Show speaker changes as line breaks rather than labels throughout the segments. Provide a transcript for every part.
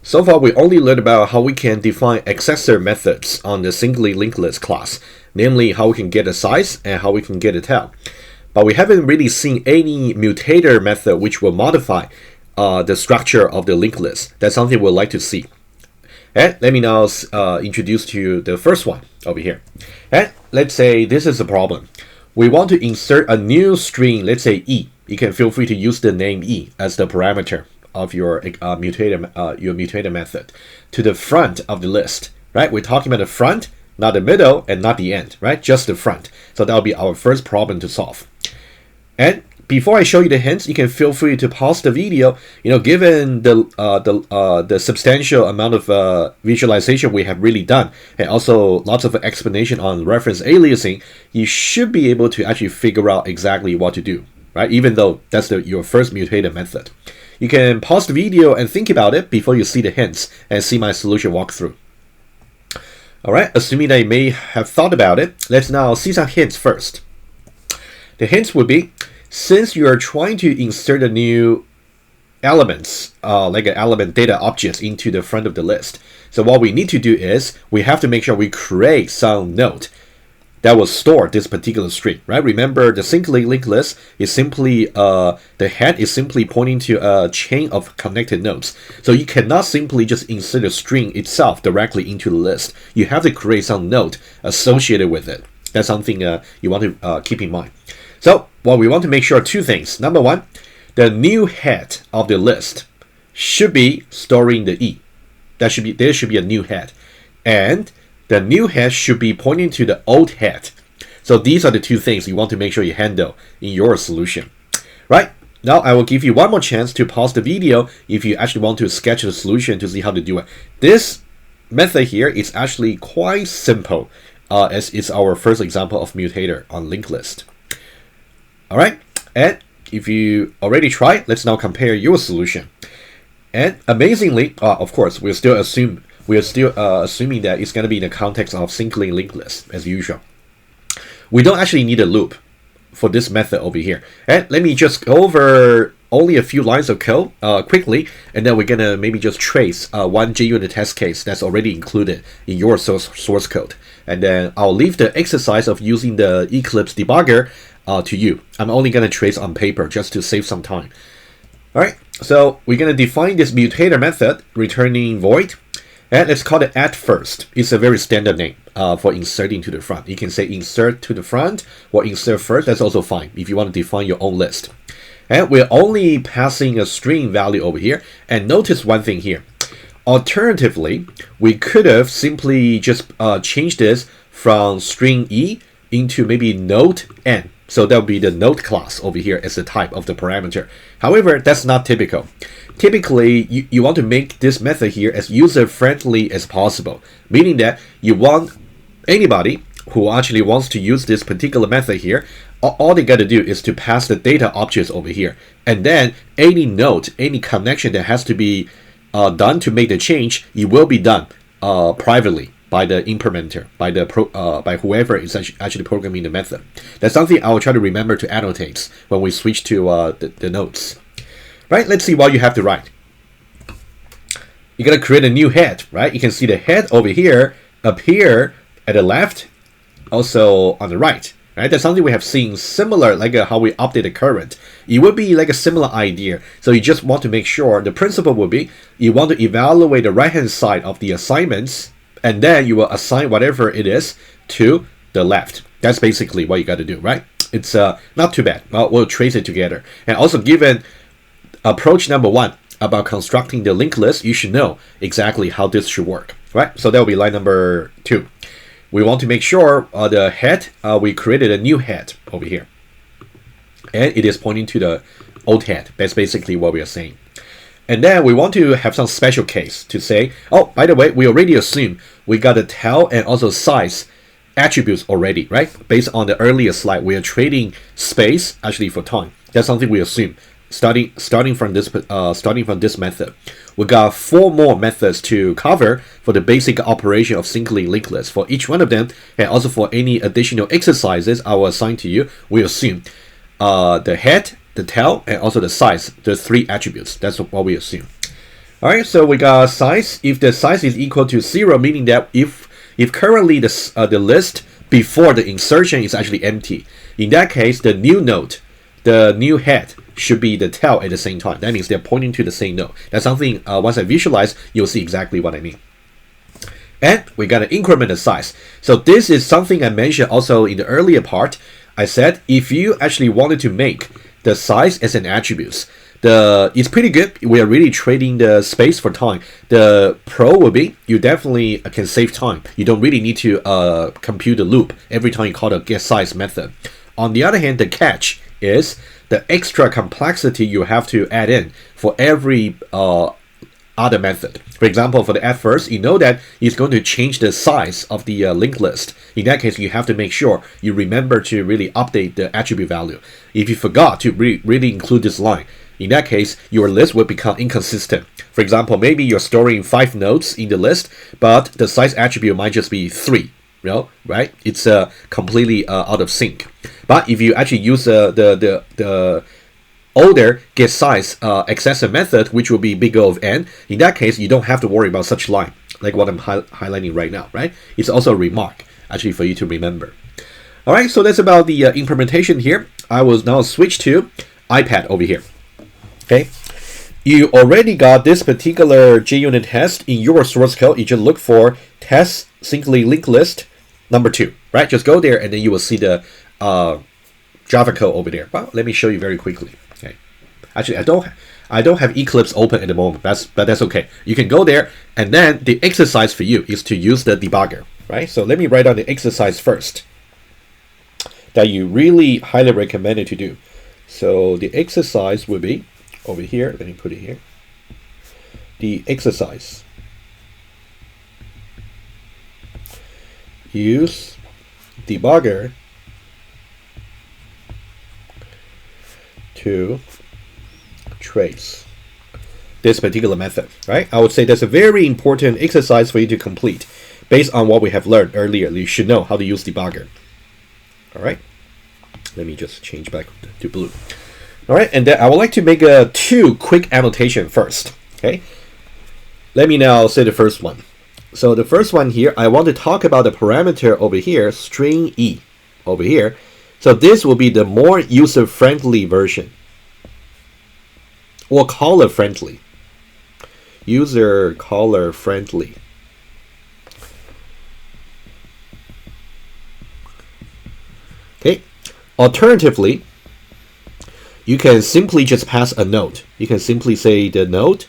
So far, we only learned about how we can define accessor methods on the singly linked list class, namely how we can get a size and how we can get a tail. But we haven't really seen any mutator method which will modify the structure of the linked list. That's something we'd like to see. And let me now introduce to you the first one over here. And let's say this is a problem. We want to insert a new string, let's say E. You can feel free to use the name E as the parameter of your mutator method to the front of the list, right? We're talking about the front, not the middle, and not the end, right? Just the front. So that'll be our first problem to solve. And before I show you the hints, you can feel free to pause the video. Given the substantial amount of visualization we have really done, and also lots of explanation on reference aliasing, you should be able to actually figure out exactly what to do, right? Even though that's your first mutator method. You can pause the video and think about it before you see the hints and see my solution walkthrough. Alright, assuming that you may have thought about it, let's now see some hints first. The hints would be, since you are trying to insert a new elements, like an element data objects into the front of the list, so what we need to do is, we have to make sure we create some node that will store this particular string, right? Remember, the singly linked list is simply, the head is simply pointing to a chain of connected nodes. So you cannot simply just insert a string itself directly into the list. You have to create some node associated with it. That's something you want to keep in mind. So, well, we want to make sure two things. Number one, the new head of the list should be storing the E. There should be a new head. And the new head should be pointing to the old head. So these are the two things you want to make sure you handle in your solution. Right? Now I will give you one more chance to pause the video if you actually want to sketch the solution to see how to do it. This method here is actually quite simple, as it's our first example of mutator on linked list. Alright, and if you already tried, let's now compare your solution. And amazingly, of course, we're still assuming that it's going to be in the context of singly linked list as usual. We don't actually need a loop for this method over here. And let me just go over only a few lines of code quickly, and then we're going to maybe just trace one JUnit test case that's already included in your source code. And then I'll leave the exercise of using the Eclipse debugger to you. I'm only going to trace on paper just to save some time. Alright, so we're going to define this mutator method returning void. And let's call it addFirst. It's a very standard name for inserting to the front. You can say insert to the front or insert first. That's also fine if you want to define your own list. And we're only passing a string value over here. And notice one thing here. Alternatively, we could have simply just changed this from string E into maybe node N. So that would be the node class over here as the type of the parameter. However, that's not typical. Typically, you want to make this method here as user-friendly as possible, meaning that you want anybody who actually wants to use this particular method here, all they got to do is to pass the data objects over here. And then any node, any connection that has to be done to make the change, it will be done privately by the implementer, by whoever is actually programming the method. That's something I will try to remember to annotate when we switch to the nodes. Right, let's see what you have to write. You're going to create a new head, right? You can see the head over here appear at the left, also on the right. Right, that's something we have seen similar, like how we update the current. It would be like a similar idea. So you just want to make sure the principle will be you want to evaluate the right-hand side of the assignments, and then you will assign whatever it is to the left. That's basically what you got to do, right? It's not too bad. Well, we'll trace it together. And also, given approach number one about constructing the linked list, you should know exactly how this should work, right? So that will be line number 2. We want to make sure the head, we created a new head over here. And it is pointing to the old head. That's basically what we are saying. And then we want to have some special case to say, oh, by the way, we already assume we got a tail and also size attributes already, right? Based on the earlier slide, we are trading space actually for time. That's something we assume. Starting from this method, we got 4 more methods to cover for the basic operation of singly linked list. For each one of them, and also for any additional exercises I will assign to you, we assume the head, the tail, and also the size, the 3 attributes. That's what we assume. All right, so we got size. If the size is equal to 0, meaning that if currently the list before the insertion is actually empty, in that case, the new node, the new head should be the tail at the same time. That means they're pointing to the same node. That's something, once I visualize, you'll see exactly what I mean. And we got to increment the size. So this is something I mentioned also in the earlier part. I said if you actually wanted to make the size as an attribute, it's pretty good. We are really trading the space for time. The pro will be you definitely can save time. You don't really need to compute the loop every time you call the getSize method. On the other hand, the catch is the extra complexity you have to add in for every other method. For example, for the addFirst, you know that it's going to change the size of the linked list. In that case, you have to make sure you remember to really update the attribute value. If you forgot to really include this line, in that case, your list will become inconsistent. For example, maybe you're storing 5 nodes in the list, but the size attribute might just be 3. Right? It's completely out of sync. But if you actually use the older getSize accessor method, which will be big O of n, in that case, you don't have to worry about such line, like what I'm highlighting right now, right? It's also a remark, actually, for you to remember. All right, so that's about the implementation here. I will now switch to iPad over here. Okay, you already got this particular JUnit test in your source code. You just look for test singly linked list number 2, right? Just go there and then you will see the Java code over there. Well, let me show you very quickly. Okay, actually, I don't have Eclipse open at the moment. But that's okay. You can go there, and then the exercise for you is to use the debugger, right? So let me write down the exercise first that you really highly recommend it to do. So the exercise will be over here. Let me put it here. The exercise. Use debugger to trace this particular method, right? I would say that's a very important exercise for you to complete based on what we have learned earlier. You should know how to use debugger. All right, let me just change back to blue. All right, and then I would like to make 2 quick annotation first. Okay, let me now say the first one. So the first one here, I want to talk about the parameter over here, string e over here. So this will be the more user-friendly version, or caller-friendly. User caller-friendly. Okay. Alternatively, you can simply just pass a node. You can simply say the node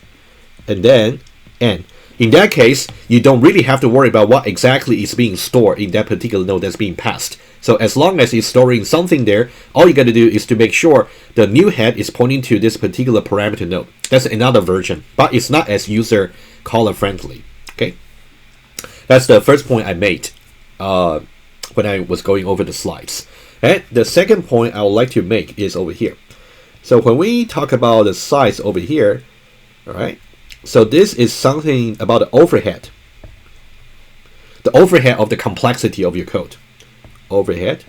and then n. In that case, you don't really have to worry about what exactly is being stored in that particular node that's being passed. So as long as it's storing something there, all you got to do is to make sure the new head is pointing to this particular parameter node. That's another version, but it's not as user caller friendly. Okay, that's the first point I made when I was going over the slides. And the second point I would like to make is over here. So when we talk about the size over here, all right, so this is something about the overhead of the complexity of your code. Overhead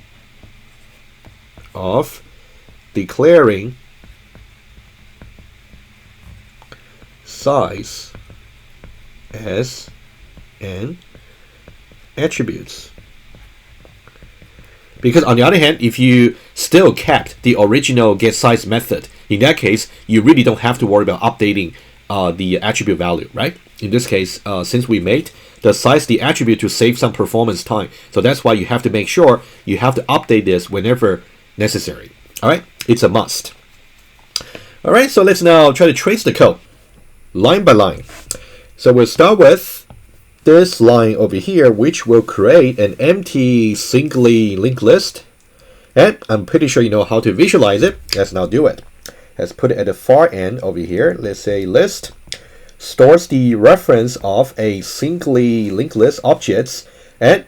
of declaring size as an attribute. Because on the other hand, if you still kept the original getSize method, in that case, you really don't have to worry about updating the attribute value, right? In this case, since we made the size the attribute to save some performance time, so that's why you have to make sure you have to update this whenever necessary. All right, it's a must. All right, so let's now try to trace the code line by line. So we'll start with this line over here, which will create an empty singly linked list, and I'm pretty sure you know how to visualize it. Let's now do it. Let's put it at the far end over here. Let's say list stores the reference of a singly linked list objects, and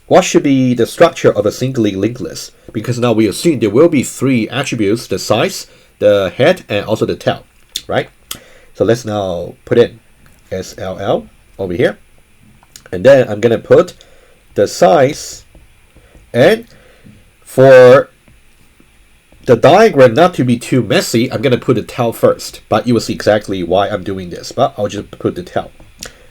what should be the structure of a singly linked list? Because now we assume there will be 3 attributes: the size, the head, and also the tail, right? So let's now put in SLL over here, and then I'm gonna put the size, and for the diagram not to be too messy, I'm going to put the tail first, but you will see exactly why I'm doing this, but I'll just put the tail.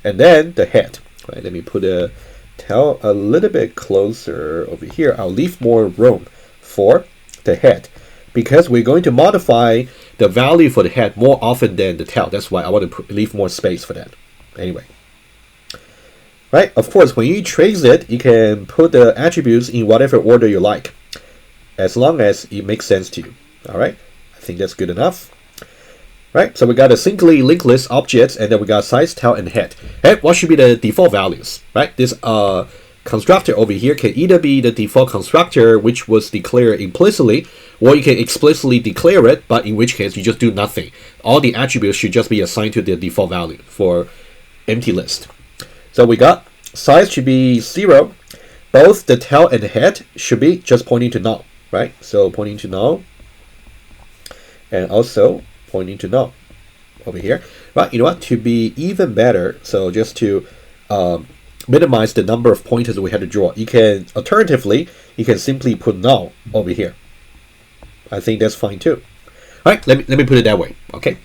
And then the head. Right? Let me put the tail a little bit closer over here. I'll leave more room for the head because we're going to modify the value for the head more often than the tail. That's why I want to leave more space for that. Anyway. Right? Of course, when you trace it, you can put the attributes in whatever order you like, as long as it makes sense to you. All right? I think that's good enough. Right? So we got a singly linked list objects, and then we got size, tail, and head. And what should be the default values? Right? This constructor over here can either be the default constructor, which was declared implicitly, or you can explicitly declare it, but in which case you just do nothing. All the attributes should just be assigned to the default value for empty list. So we got size should be 0. Both the tail and the head should be just pointing to null, right? So pointing to null, and also pointing to null over here. Right, you know what? To be even better, so just to minimize the number of pointers that we have to draw, you can alternatively, you can simply put null over here. I think that's fine too. All right, let me put it that way. Okay.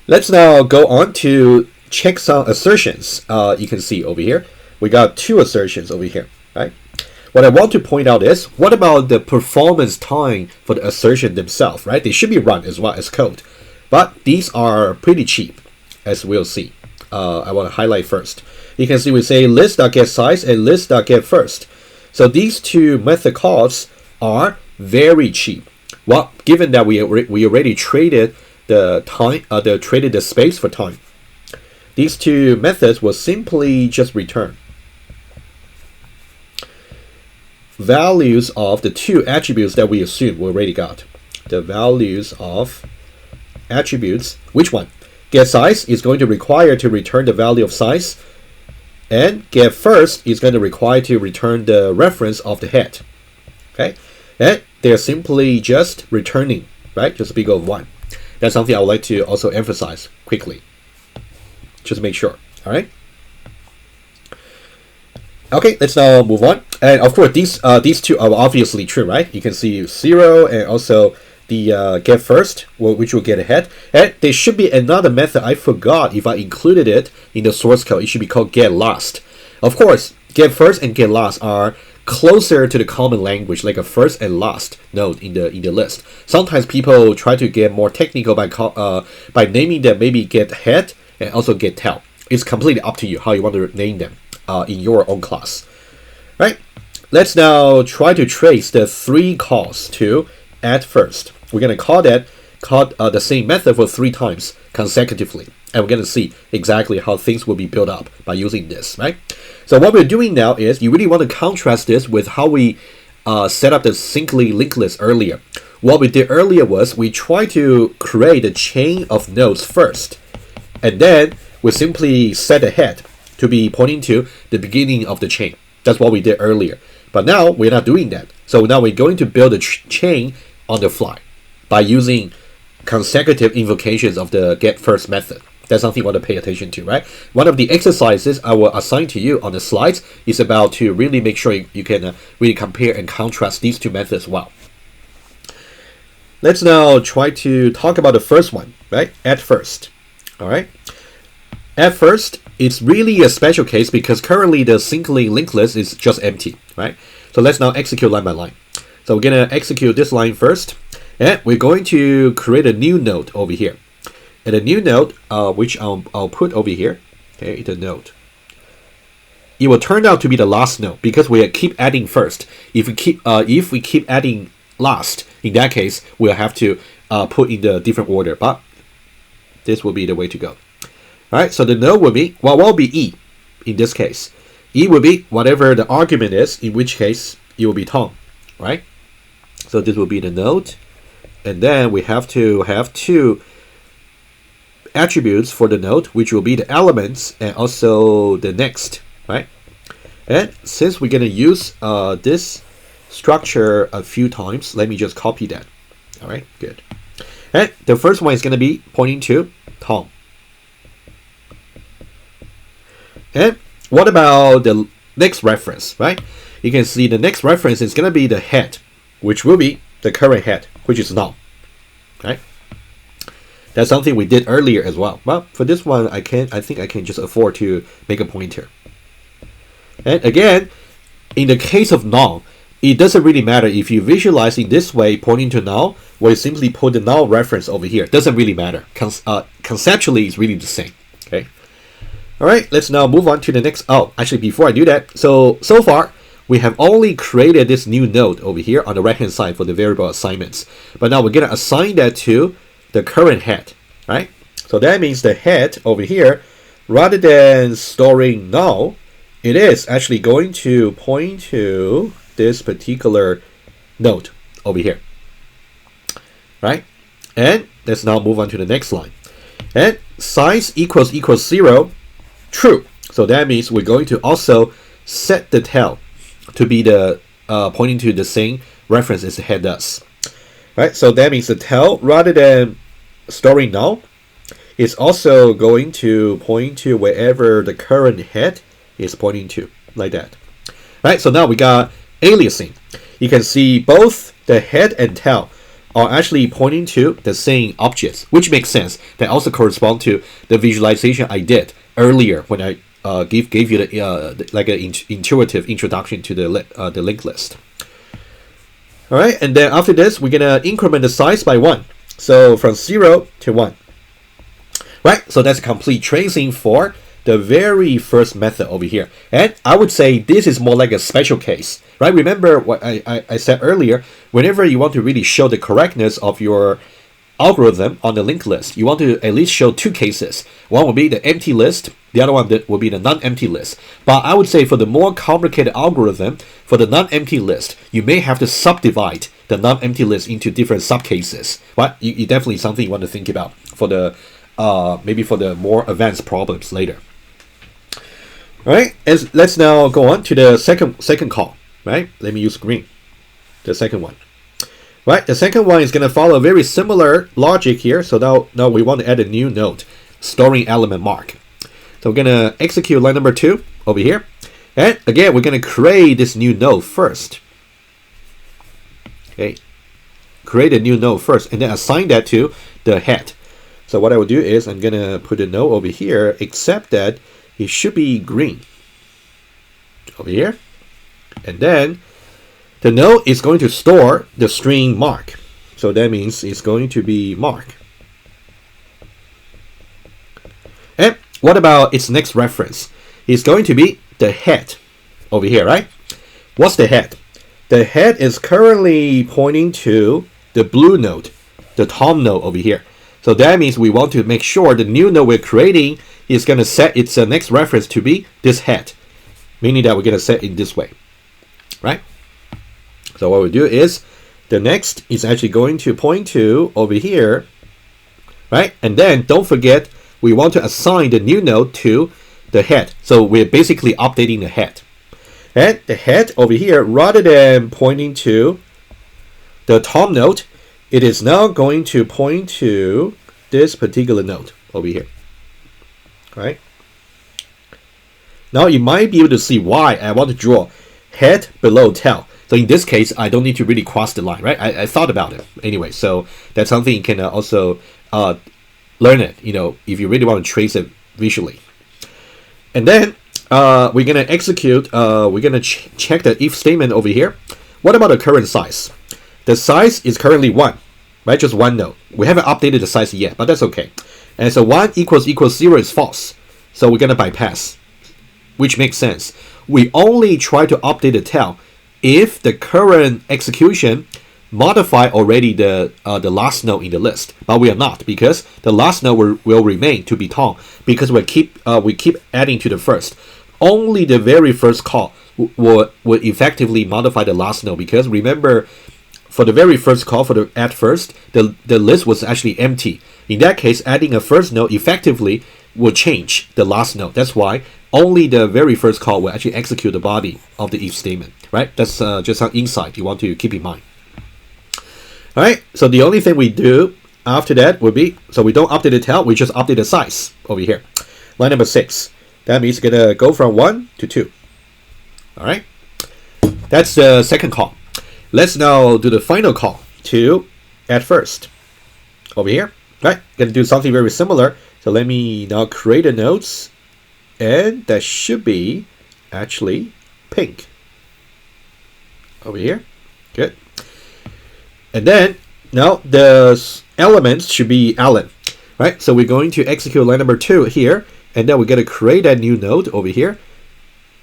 Let's now go on to check some assertions. You can see over here, we got 2 assertions over here, right? What I want to point out is, what about the performance time for the assertion themselves, right? They should be run as well as code, but these are pretty cheap, as we'll see. I want to highlight first. You can see we say list.getSize and list.getFirst. So these 2 method calls are very cheap. Well, given that we already traded the time, traded the space for time. These 2 methods will simply just return values of the 2 attributes that we assume we already got. The values of attributes, which one? GetSize is going to require to return the value of size, and GetFirst is going to require to return the reference of the head. Okay, and they're simply just returning, right? Just big of 1. That's something I would like to also emphasize quickly. Just make sure. All right. Okay, let's now move on. And of course, these 2 are obviously true, right? You can see 0 and also the GetFirst, which will get ahead. And there should be another method. I forgot if I included it in the source code. It should be called getLast. Of course, GetFirst and getLast are closer to the common language, like a first and last node in the list. Sometimes people try to get more technical by naming them, maybe getHead and also getTail. It's completely up to you how you want to name them in your own class. Right? Let's now try to trace the 3 calls to addFirst. We're going to call the same method for 3 times consecutively, and we're going to see exactly how things will be built up by using this. Right? So what we're doing now is, you really want to contrast this with how we set up the singly linked list earlier. What we did earlier was we tried to create a chain of nodes first, and then we simply set a head to be pointing to the beginning of the chain. That's what we did earlier. But now we're not doing that. So now we're going to build a chain on the fly by using consecutive invocations of the getFirst method. That's something you want to pay attention to, right? One of the exercises I will assign to you on the slides is about to really make sure you can really compare and contrast these 2 methods well. Let's now try to talk about the first one, right? addFirst. All right. addFirst, it's really a special case because currently the singly linked list is just empty, right? So let's now execute line by line. So we're going to execute this line first, and we're going to create a new node over here. And a new node, which I'll put over here, okay, the node. It will turn out to be the last node because we keep adding first. If we keep adding last, in that case, we'll have to put in the different order, but this will be the way to go. All right, so the node will be, well, what will be E in this case? E will be whatever the argument is, in which case it will be Tom, right? So this will be the node, and then we have to have 2 attributes for the node, which will be the elements and also the next, right? And since we're going to use this structure a few times, let me just copy that. All right, good. And the first one is going to be pointing to Tom. And what about the next reference, right? You can see the next reference is going to be the head, which will be the current head, which is null. Right? That's something we did earlier as well. But for this one, I think I can just afford to make a pointer. And again, in the case of null, it doesn't really matter if you visualize in this way pointing to null, or you simply put the null reference over here. It doesn't really matter. Conceptually, it's really the same. Okay. All right, let's now move on to the next. Oh, actually, before I do that, so far we have only created this new node over here on the right hand side for the variable assignments. But now we're gonna assign that to the current head, right? So that means the head over here, rather than storing null, it is actually going to point to this particular node over here, right? And let's now move on to the next line. And size equals 0, true. So that means we're going to also set the tail to be the pointing to the same reference as the head does, right? So that means the tail, rather than storing null, is also going to point to wherever the current head is pointing to, like that. Right, so now we got aliasing. You can see both the head and tail are actually pointing to the same objects, which makes sense. That also correspond to the visualization I did earlier when I gave you the like an intuitive introduction to the linked list. All right, and then after this, we're gonna increment the size by 1. So from 0 to 1. Right, so that's a complete tracing for the very first method over here. And I would say this is more like a special case, right? Remember what I said earlier, whenever you want to really show the correctness of your algorithm on the linked list, you want to at least show 2 cases. One will be the empty list, the other one will be the non-empty list. But I would say for the more complicated algorithm, for the non-empty list, you may have to subdivide the non-empty list into different subcases. But you definitely something you want to think about for the maybe for the more advanced problems later. All right, let's now go on to the second call. Right, let me use green. The second one. Right, the second one is going to follow a very similar logic here. So now we want to add a new node, storing element mark. So we're going to execute line number 2 over here. And again, we're going to create this new node first. Okay, create a new node first and then assign that to the head. So what I will do is I'm going to put a node over here, except that it should be green over here. And then the node is going to store the string mark. So that means it's going to be mark. And what about its next reference? It's going to be the head over here, right? What's the head? The head is currently pointing to the blue node, the Tom node over here. So that means we want to make sure the new node we're creating is going to set its next reference to be this head, meaning that we're going to set it this way, right? So what we do is the next is actually going to point to over here, right? And then don't forget we want to assign the new node to the head. So we're basically updating the head. And the head over here, rather than pointing to the Tom node, it is now going to point to this particular node over here, right? Now you might be able to see why I want to draw head below tail. So in this case, I don't need to really cross the line, right? I thought about it anyway. So that's something you can also learn it, if you really want to trace it visually. And then we're going to execute, we're going to check the if statement over here. What about the current size? The size is currently 1, right? Just 1 node. We haven't updated the size yet, but that's okay. And so 1 equals 0 is false. So we're going to bypass, which makes sense. We only try to update the tail if the current execution modify already the last node in the list, but we are not, because the last node will remain to be Tom, because we keep adding to the first. Only the very first call will effectively modify the last node, because remember, for the very first call, for the addFirst, the list was actually empty. In that case, adding a first node effectively will change the last node. That's why only the very first call will actually execute the body of the if statement, right? That's just some insight you want to keep in mind. All right, so the only thing we do after that would be, so we don't update the tail, we just update the size over here. Line number 6. That means it's gonna go from 1 to 2. All right, that's the second call. Let's now do the final call to addFirst over here. Right, gonna do something very similar. So let me now create a nodes, and that should be actually pink over here. Good. And then now the elements should be Alan. Right, so we're going to execute line number 2 here, and then we're going to create a new node over here.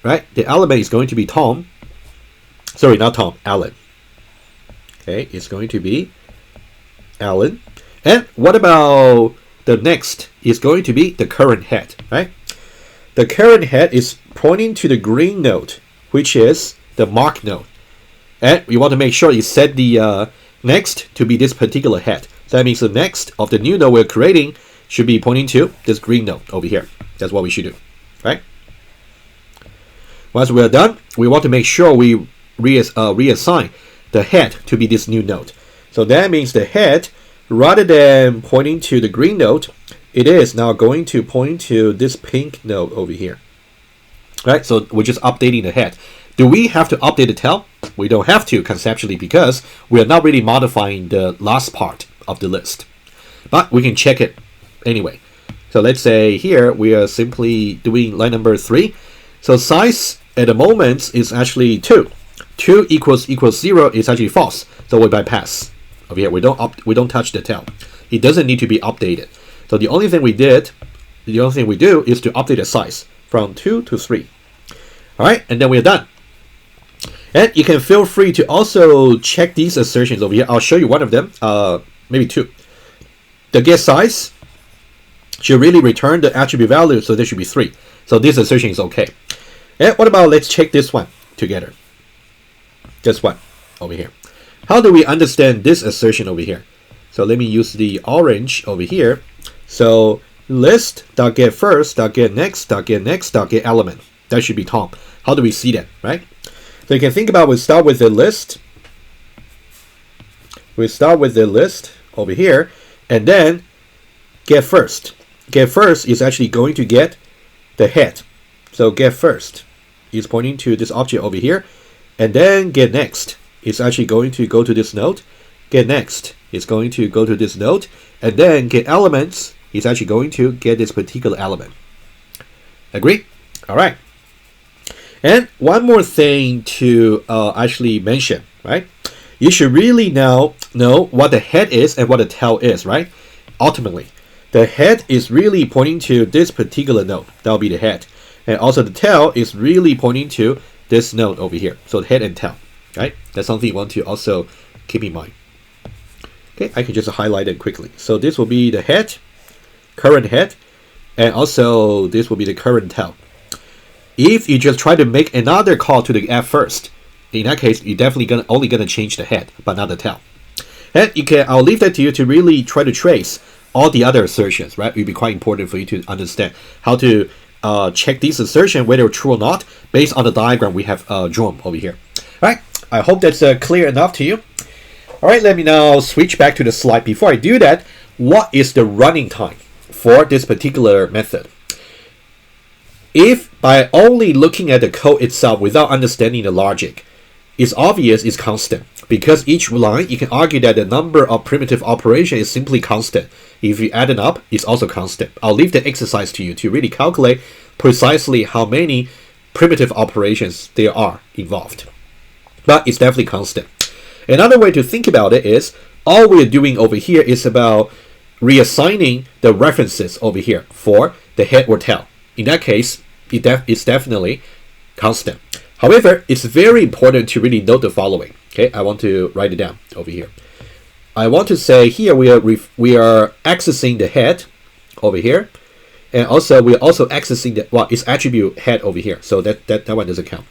Right, the element is going to be Tom. Sorry, not Tom, Alan. Okay, it's going to be Alan. And what about the next? Is going to be the current head, right? The current head is pointing to the green node, which is the mark node. And we want to make sure you set the next to be this particular head. So that means the next of the new node we're creating should be pointing to this green node over here. That's what we should do, right? Once we're done, we want to make sure we reassign the head to be this new node. So that means the head, rather than pointing to the green node, it is now going to point to this pink node over here. Right? So we're just updating the head. Do we have to update the tail? We don't have to conceptually, because we are not really modifying the last part of the list. But we can check it anyway. So let's say here we are simply doing line number 3. So size at the moment is actually 2. 2 equals 0 is actually false. So we bypass. Over here we don't touch the tail. It doesn't need to be updated. So the only thing we do is to update the size from 2 to 3. Alright, and then we're done. And you can feel free to also check these assertions over here. I'll show you one of them, maybe 2. The get size should really return the attribute value, so there should be 3. So this assertion is okay. And what about, let's check this one together. This one over here. How do we understand this assertion over here? So let me use the orange over here. So list.getFirst.getNext.getNext.getElement. That should be Tom. How do we see that, right? So you can think about, we start with the list. We start with the list over here, and then get first. Get first is actually going to get the head. So get first is pointing to this object over here, and then get next is actually going to go to this node. Get next is going to go to this node, and then get elements is actually going to get this particular element. Agree? All right. And one more thing to actually mention, right? You should really now know what the head is and what the tail is, right? Ultimately, the head is really pointing to this particular node. That'll be the head. And also the tail is really pointing to this node over here. So the head and tail, right? That's something you want to also keep in mind. Okay, I can just highlight it quickly. So this will be the head, current head, and also this will be the current tail. If you just try to make another call to the addFirst, in that case, you're definitely only gonna change the head, but not the tail. And I'll leave that to you to really try to trace all the other assertions, right? It'll be quite important for you to understand how to check these assertions, whether true or not, based on the diagram we have drawn over here. All right, I hope that's clear enough to you. All right, let me now switch back to the slide. Before I do that, what is the running time for this particular method? If by only looking at the code itself without understanding the logic, it's obvious it's constant, because each line you can argue that the number of primitive operations is simply constant. If you add it up, it's also constant. I'll leave the exercise to you to really calculate precisely how many primitive operations there are involved. But it's definitely constant. Another way to think about it is, all we're doing over here is about reassigning the references over here for the head or tail. In that case, it's definitely constant. However, it's very important to really note the following. Okay, I want to write it down over here. I want to say here we are accessing the head over here, and also we are also accessing the its attribute head over here. So that one doesn't count.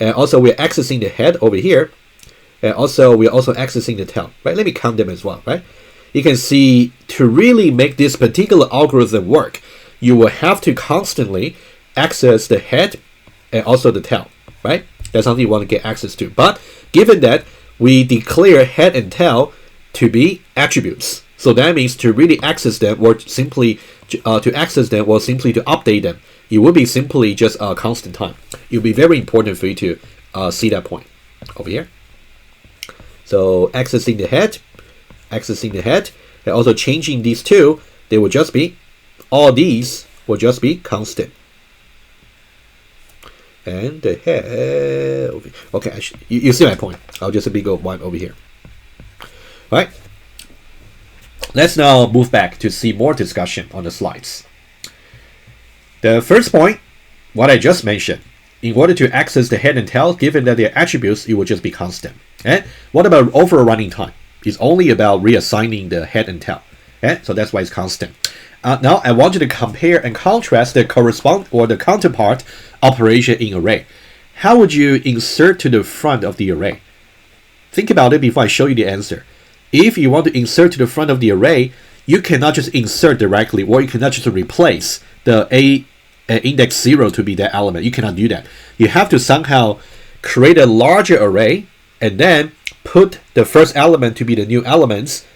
And also we are accessing the head over here, and also we are also accessing the tail. Right? Let me count them as well. Right? You can see, to really make this particular algorithm work, you will have to constantly access the head and also the tail, right? That's something you want to get access to. But given that we declare head and tail to be attributes, so that means to really access them, or simply to update them, it will be simply just a constant time. It will be very important for you to see that point over here. So accessing the head accessing the head, and also changing these two, they will just be, all these will just be constant. And the head, okay, you see my point. I'll just simply go one over here. All right. Let's now move back to see more discussion on the slides. The first point, what I just mentioned, in order to access the head and tail, given that their attributes, it will just be constant. And what about overall running time? It's only about reassigning the head and tail. And so that's why it's constant. Now I want you to compare and contrast the the counterpart operation in array. How would you insert to the front of the array? Think about it before I show you the answer. If you want to insert to the front of the array, you cannot just insert directly, or you cannot just replace the index 0 to be that element. You cannot do that. You have to somehow create a larger array and then put the first element to be the new elements,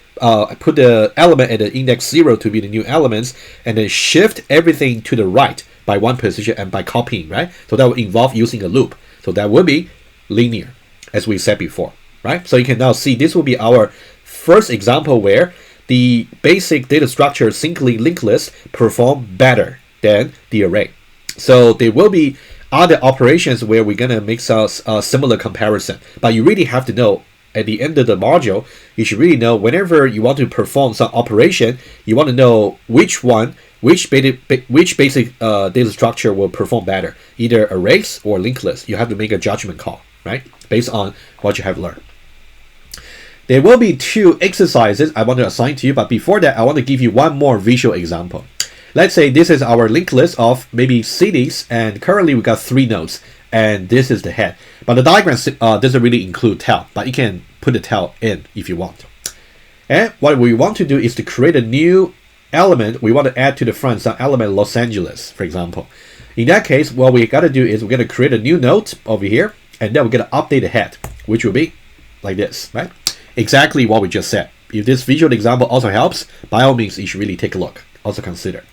put the element at the index 0 to be the new elements, and then shift everything to the right by one position and by copying, right? So that will involve using a loop. So that will be linear, as we said before, right? So you can now see this will be our first example where the basic data structure singly linked list perform better than the array. So there will be other operations where we're gonna make a similar comparison, but you really have to know at the end of the module, you should really know whenever you want to perform some operation, you want to know which basic data structure will perform better, either arrays or linked list. You have to make a judgment call, right, based on what you have learned. There will be 2 exercises I want to assign to you, but before that, I want to give you one more visual example. Let's say this is our linked list of maybe cities, and currently we got 3 nodes, and this is the head. But the diagram doesn't really include tail, but you can put the tail in if you want. And what we want to do is to create a new element. We want to add to the front some element Los Angeles, for example. In that case, what we got to do is we're going to create a new node over here, and then we're going to update the head, which will be like this, right? Exactly what we just said. If this visual example also helps, by all means, you should really take a look. Also consider.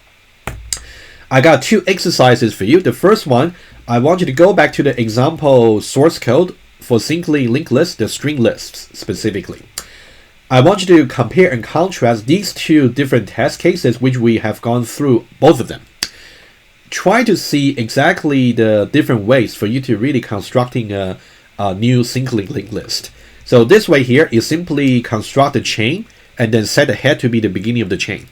I got 2 exercises for you. The first one, I want you to go back to the example source code for singly linked lists, the string lists specifically. I want you to compare and contrast these 2 different test cases which we have gone through, both of them. Try to see exactly the different ways for you to really constructing a new singly linked list. So this way here is simply construct a chain and then set the head to be the beginning of the chain.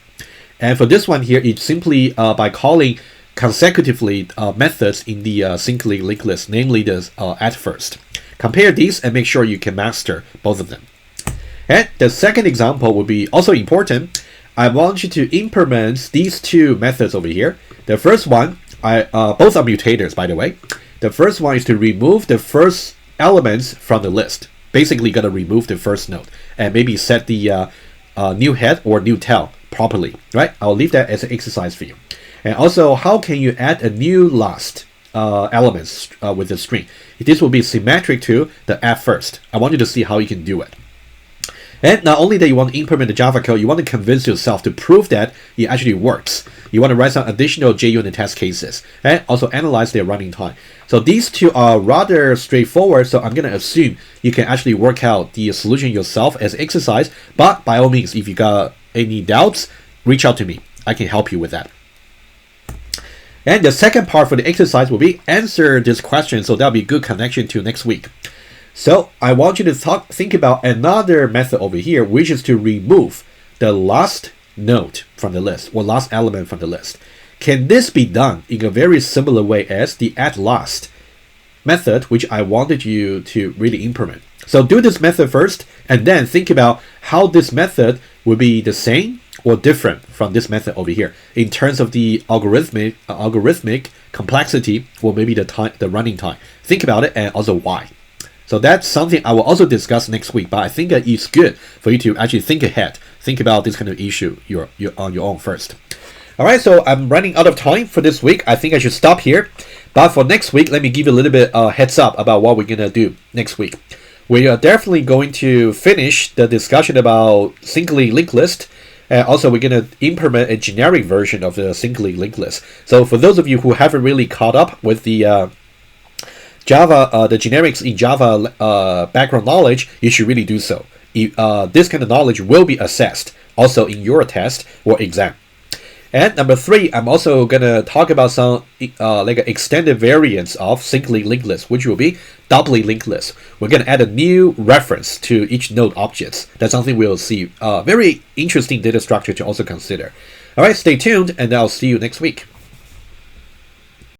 And for this one here, it's simply by calling consecutively methods in the singly linked list, namely the addFirst. Compare these and make sure you can master both of them. And the second example will be also important. I want you to implement these 2 methods over here. The first one, both are mutators, by the way. The first one is to remove the first elements from the list. Basically, gotta remove the first node and maybe set the new head or new tail properly, right? I'll leave that as an exercise for you. And also, how can you add a new last elements with the string? This will be symmetric to the addFirst. I want you to see how you can do it. And not only that you want to implement the Java code, you want to convince yourself to prove that it actually works. You want to write some additional JUnit test cases and also analyze their running time. So these 2 are rather straightforward, so I'm going to assume you can actually work out the solution yourself as exercise, but by all means, if you got any doubts, reach out to me. I can help you with that. And the second part for the exercise will be answer this question, so that'll be good connection to next week. So I want you to think about another method over here, which is to remove the last node from the list or last element from the list. Can this be done in a very similar way as the addLast method, which I wanted you to really implement? So do this method first, and then think about how this method will be the same or different from this method over here in terms of the algorithmic complexity or maybe the running time. Think about it and also why. So that's something I will also discuss next week, but I think that it's good for you to actually think ahead. Think about this kind of issue you're on your own first. All right, so I'm running out of time for this week. I think I should stop here. But for next week, let me give you a little bit heads up about what we're going to do next week. We are definitely going to finish the discussion about singly linked list. And also, we're going to implement a generic version of the singly linked list. So for those of you who haven't really caught up with the Java, the generics in Java background knowledge, you should really do so. this kind of knowledge will be assessed also in your test or exam. And number 3, I'm also gonna talk about some like extended variants of singly linked list, which will be doubly linked list. We're gonna add a new reference to each node objects. That's something we'll see. Very interesting data structure to also consider. All right, stay tuned, and I'll see you next week.